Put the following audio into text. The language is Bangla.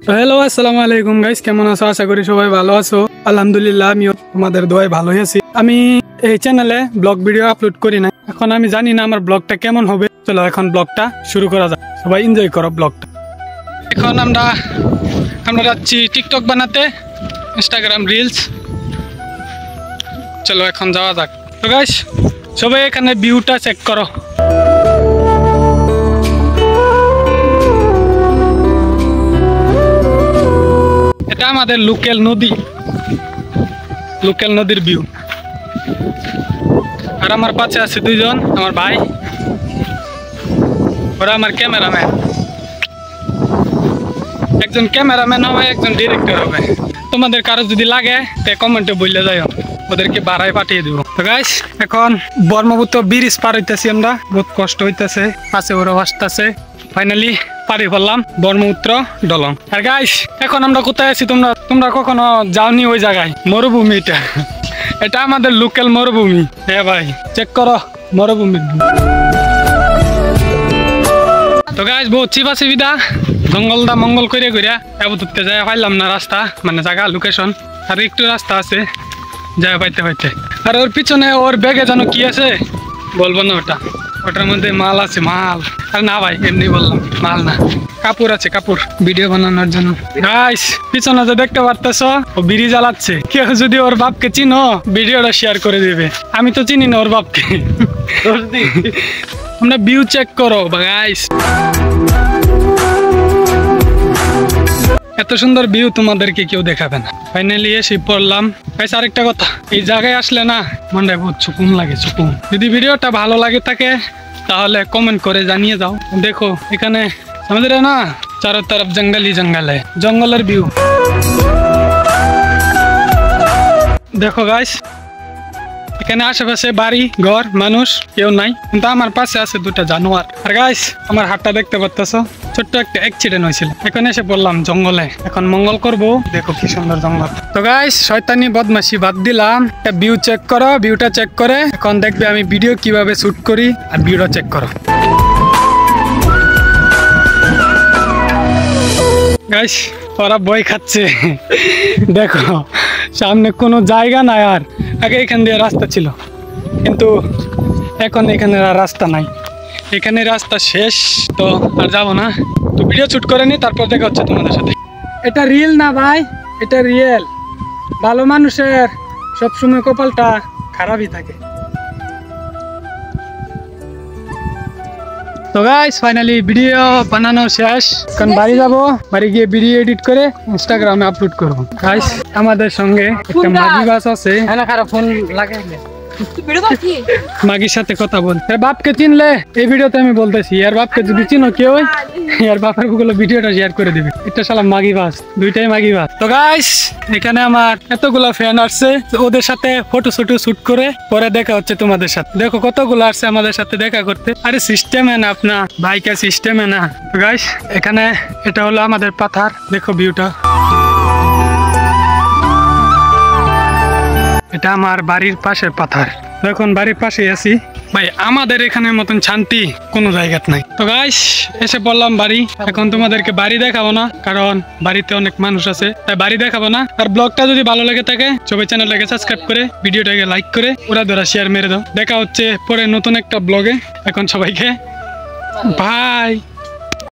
হ্যালো, আসসালামু আলাইকুম গাইস, কেমন আছো? আশা করি সবাই ভালো আছো। আলহামদুলিল্লাহ, আমিও তোমাদের দোয়ায় ভালো আছি। আমি এই চ্যানেলে ব্লগ ভিডিও আপলোড করি না, এখন আমি জানি না আমার ব্লগটা কেমন হবে। চলো এখন ব্লগটা শুরু করা যাক, সবাই এনজয় করো ব্লগটা। এখন আমরা যাচ্ছি টিকটক বানাতে, ইনস্টাগ্রাম রিলস। চলো এখন যাওয়া যাক। তো গাইস সবাই এখানে ভিউটা চেক করো। এটা আমাদের লোকাল নদীর ভিউ। আর আমার পাশে আছে দুইজন আমার ভাই, ওরা আমার ক্যামেরাম্যান। একজন ক্যামেরাম্যান হবে, একজন ডিরেক্টর হবে। তোমাদের কারো যদি লাগে তে কমেন্টে বললে যাও, ওদেরকে বাড়ায় পাঠিয়ে দিব। তো গাইস এখন ব্রহ্মপুত্র ব্রিজ পার হইতেছি আমরা, বহুত কষ্ট হইতেছে, পাশে ওরা আসতেছে। ফাইনালি পারি ফেললাম ব্রহ্মপুত্র দলং। আর গাইস এখন আমরা কোথায় আছি? তোমরা কখনো যাওনি ওই জায়গায়? মরুভূমি। এটা আমাদের লোকাল মরুভূমি। হ্যাঁ ভাই, চেক করো মরুভূমি। তো গাইস বহুত চিপা চিবিদা জঙ্গলটা মঙ্গল করে এবুতে যাই পাইলাম না রাস্তা, মানে জায়গা লোকেশন। আর একটু রাস্তা আছে যাই পাইতে। আর ওর পিছনে ওর ব্যাগে যেন কি আছে বলবো না, ওটার মধ্যে মাল আছে, মাল। আর না ভাই এমনি বললাম, মাল না, কাপড় আছে, কাপড় ভিডিও বানানোর জন্য। গাইস পিছনে যে দেখতে পারতেছ, ও বিড়ি জ্বালাচ্ছে। কেউ যদি ওর বাপকে চিনো ভিডিওটা শেয়ার করে দিবে। আমি তো চিনি না ওর বাপকে। আমরা ভিউ চেক করো গাইস, এত সুন্দর ভিউ তোমাদেরকে কেউ দেখাবে না। ফাইনালি এসে পড়লাম। গাইস আরেকটা কথা, এই জায়গায় আসলে না মনটা বহুত সুকুন লাগে, সুকুন। যদি ভিডিওটা ভালো লাগে থাকে তাহলে কমেন্ট করে জানিয়ে দাও। দেখো এখানে আমাদের না চারো তরফ জঙ্গলের ভিউ দেখো গাইস। এখানে আশেপাশে বাড়ি ঘর, মানুষ কেউ নাই, কিন্তু আমার পাশে আছে দুটা জানোয়ার। আর গাইস আমার হাতটা দেখতে পারতেছ, ছোট্ট একটা অ্যাক্সিডেন্ট হয়েছিল। এখন এসে বললাম জঙ্গলে, এখন মঙ্গল করব। দেখো কি সুন্দর জঙ্গল। তো গাইস শয়তানি বদমাশি বাদ দিলাম, ভিউ চেক করো। ভিউটা চেক করে এখন দেখবে আমি ভিডিও কিভাবে শুট করি। আর ভিউটা চেক করো গাইস, ওরা বই খাচ্ছে। দেখো সামনে কোনো জায়গা নাই। আর আগে এখান দিয়ে রাস্তা ছিল, কিন্তু এখন এখানে আর রাস্তা নাই, এখানে রাস্তা শেষ। তো আর যাবো না, তো ভিডিও শুট করে নি, তারপর দেখা হচ্ছে তোমাদের সাথে। এটা রিয়েল না ভাই, এটা রিয়েল। ভালো মানুষের সবসময় কপালটা খারাপই থাকে। তো গাইস ফাইনালি ভিডিও বানানো শেষ, এখন বাড়ি যাবো। বাড়ি গিয়ে ভিডিও এডিট করে ইনস্টাগ্রামে আপলোড করবো। গাইস আমাদের সঙ্গে একটা মাগি বাস আছে, ফোন লাগে, মাগির সাথে কথা বল। বাপকে চিনলে এই ভিডিওতে আমি বলতেছি, আর বাপকে যদি চিনো কেউ, আর বাপের গুলো ভিডিওটা শেয়ার করে দিবে। এটা শালা মাগি বাস, দুইটাই মাগি বাস। তো গাইস এখানে আমার এতগুলা ফ্যান আসছে, ওদের সাথে ফটো শুট করে পরে দেখা হচ্ছে তোমাদের সাথে। দেখো কতগুলো আসছে আমাদের সাথে দেখা করতে। আরে সিস্টেমে না আপনা বাইকে, সিস্টেমে না। তো গাইস এখানে এটা হলো আমাদের পাথার, দেখো ভিউটা। এটা আমার বাড়ির পাশের পাথার। এখন বাড়ির পাশে আছি ভাই, আমাদের এখানের মতন শান্তি কোনো জায়গাত নাই। তো গাইস এসে বললাম বাড়ি। এখন তোমাদেরকে বাড়ি দেখাবো না, কারণ বাড়িতে অনেক মানুষ আছে, তাই বাড়ি দেখাবো না। আর ব্লগটা যদি ভালো লেগে থাকে সবাই চ্যানেলটাকে সাবস্ক্রাইব করে ভিডিওটাকে লাইক করে ওরা ধরা শেয়ার মেরে দাও। দেখা হচ্ছে পরে নতুন একটা ব্লগে। এখন সবাইকে বাই।